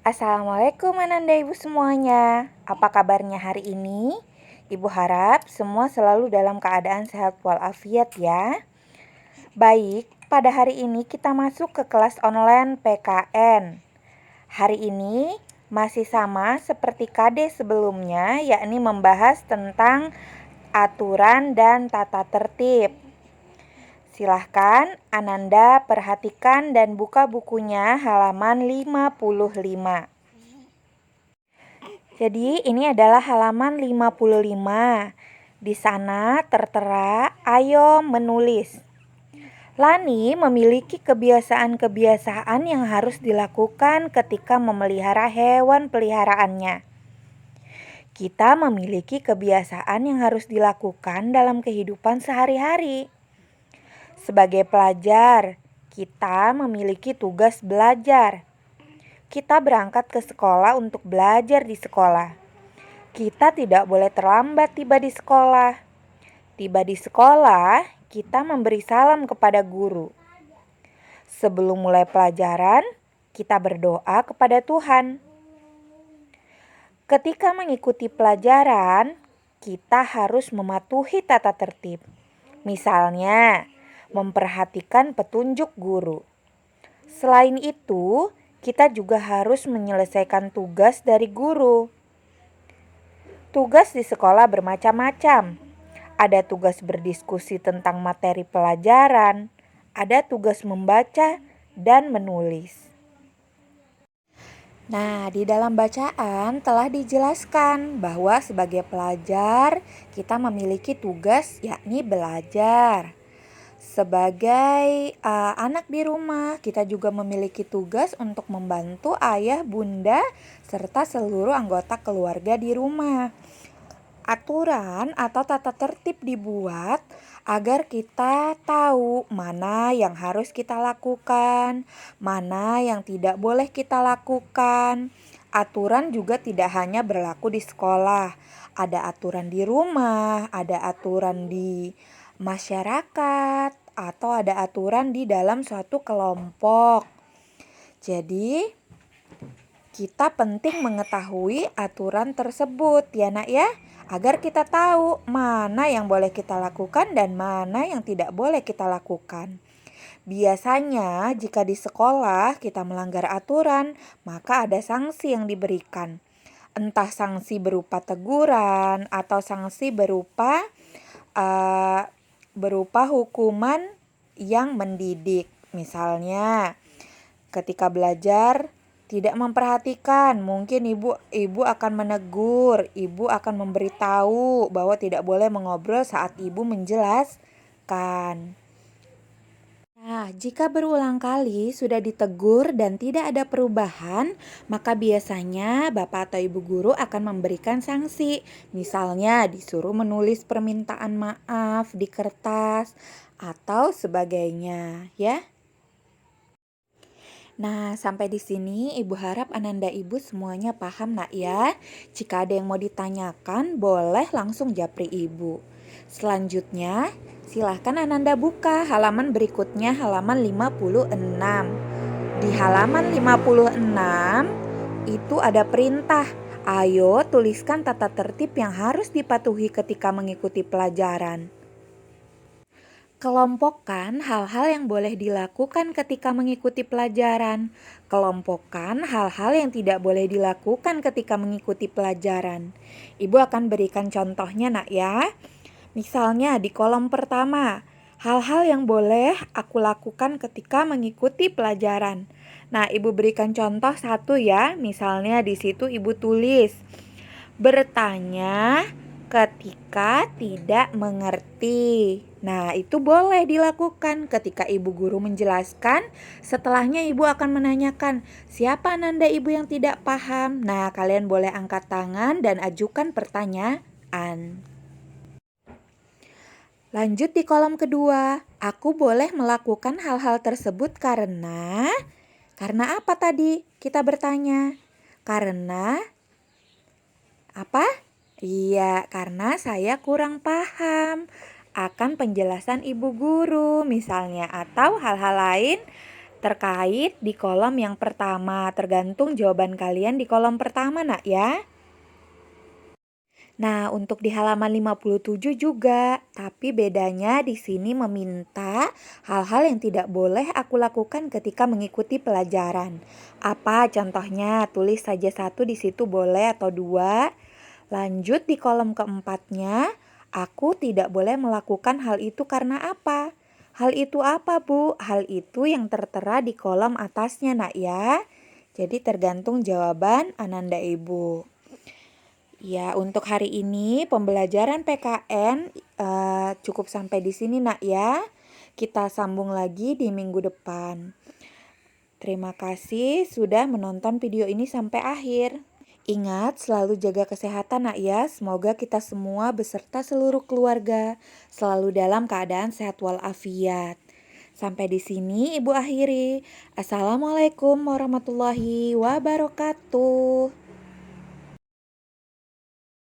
Assalamualaikum Ananda Ibu semuanya. Apa kabarnya hari ini? Ibu harap semua selalu dalam keadaan sehat walafiat ya. Baik, pada hari ini kita masuk ke kelas online PKN. Hari ini masih sama seperti KD sebelumnya, yakni membahas tentang aturan dan tata tertib. Silahkan Ananda perhatikan dan buka bukunya halaman 55. Jadi ini adalah halaman 55. Di sana tertera ayo menulis. Lani memiliki kebiasaan-kebiasaan yang harus dilakukan ketika memelihara hewan peliharaannya. Kita memiliki kebiasaan yang harus dilakukan dalam kehidupan sehari-hari. Sebagai pelajar, kita memiliki tugas belajar. Kita berangkat ke sekolah untuk belajar di sekolah. Kita tidak boleh terlambat tiba di sekolah. Tiba di sekolah, kita memberi salam kepada guru. Sebelum mulai pelajaran, kita berdoa kepada Tuhan. Ketika mengikuti pelajaran, kita harus mematuhi tata tertib. Misalnya, memperhatikan petunjuk guru. Selain itu, kita juga harus menyelesaikan tugas dari guru. Tugas di sekolah bermacam-macam. Ada tugas berdiskusi tentang materi pelajaran, ada tugas membaca dan menulis. Nah, di dalam bacaan telah dijelaskan bahwa sebagai pelajar kita memiliki tugas yakni belajar. Sebagai anak di rumah, kita juga memiliki tugas untuk membantu ayah, bunda, serta seluruh anggota keluarga di rumah. Aturan atau tata tertib dibuat agar kita tahu mana yang harus kita lakukan, mana yang tidak boleh kita lakukan. Aturan juga tidak hanya berlaku di sekolah. Ada aturan di rumah, ada aturan di masyarakat, atau ada aturan di dalam suatu kelompok. Jadi, kita penting mengetahui aturan tersebut ya nak ya, agar kita tahu mana yang boleh kita lakukan dan mana yang tidak boleh kita lakukan. Biasanya jika di sekolah kita melanggar aturan, maka ada sanksi yang diberikan. Entah sanksi berupa teguran atau sanksi berupa hukuman yang mendidik. Misalnya, ketika belajar tidak memperhatikan, mungkin ibu akan menegur, ibu akan memberitahu bahwa tidak boleh mengobrol saat ibu menjelaskan. Nah, jika berulang kali sudah ditegur dan tidak ada perubahan, maka biasanya bapak atau ibu guru akan memberikan sanksi. Misalnya disuruh menulis permintaan maaf di kertas atau sebagainya, ya. Nah, sampai di sini Ibu harap Ananda Ibu semuanya paham nak ya. Jika ada yang mau ditanyakan, boleh langsung japri Ibu. Selanjutnya, silahkan Ananda buka halaman berikutnya, halaman 56. Di halaman 56, itu ada perintah. Ayo tuliskan tata tertib yang harus dipatuhi ketika mengikuti pelajaran. Kelompokkan hal-hal yang boleh dilakukan ketika mengikuti pelajaran. Kelompokkan hal-hal yang tidak boleh dilakukan ketika mengikuti pelajaran. Ibu akan berikan contohnya nak ya. Misalnya di kolom pertama, hal-hal yang boleh aku lakukan ketika mengikuti pelajaran. Nah, ibu berikan contoh satu ya. Misalnya di situ ibu tulis, bertanya ketika tidak mengerti. Nah, itu boleh dilakukan ketika ibu guru menjelaskan. Setelahnya ibu akan menanyakan, siapa Ananda ibu yang tidak paham? Nah, kalian boleh angkat tangan dan ajukan pertanyaan. Lanjut di kolom kedua, aku boleh melakukan hal-hal tersebut karena apa tadi? Kita bertanya. Karena apa? Iya, karena saya kurang paham akan penjelasan ibu guru misalnya, atau hal-hal lain terkait di kolom yang pertama. Tergantung jawaban kalian di kolom pertama nak ya. Nah, untuk di halaman 57 juga, tapi bedanya di sini meminta hal-hal yang tidak boleh aku lakukan ketika mengikuti pelajaran. Apa contohnya? Tulis saja satu di situ boleh atau dua. Lanjut di kolom keempatnya, aku tidak boleh melakukan hal itu karena apa? Hal itu apa, Bu? Hal itu yang tertera di kolom atasnya, nak ya. Jadi tergantung jawaban Ananda Ibu. Ya, untuk hari ini pembelajaran PKN cukup sampai di sini, nak ya. Kita sambung lagi di minggu depan. Terima kasih sudah menonton video ini sampai akhir. Ingat, selalu jaga kesehatan, nak ya. Semoga kita semua beserta seluruh keluarga selalu dalam keadaan sehat walafiat. Sampai di sini Ibu akhiri. Assalamualaikum warahmatullahi wabarakatuh.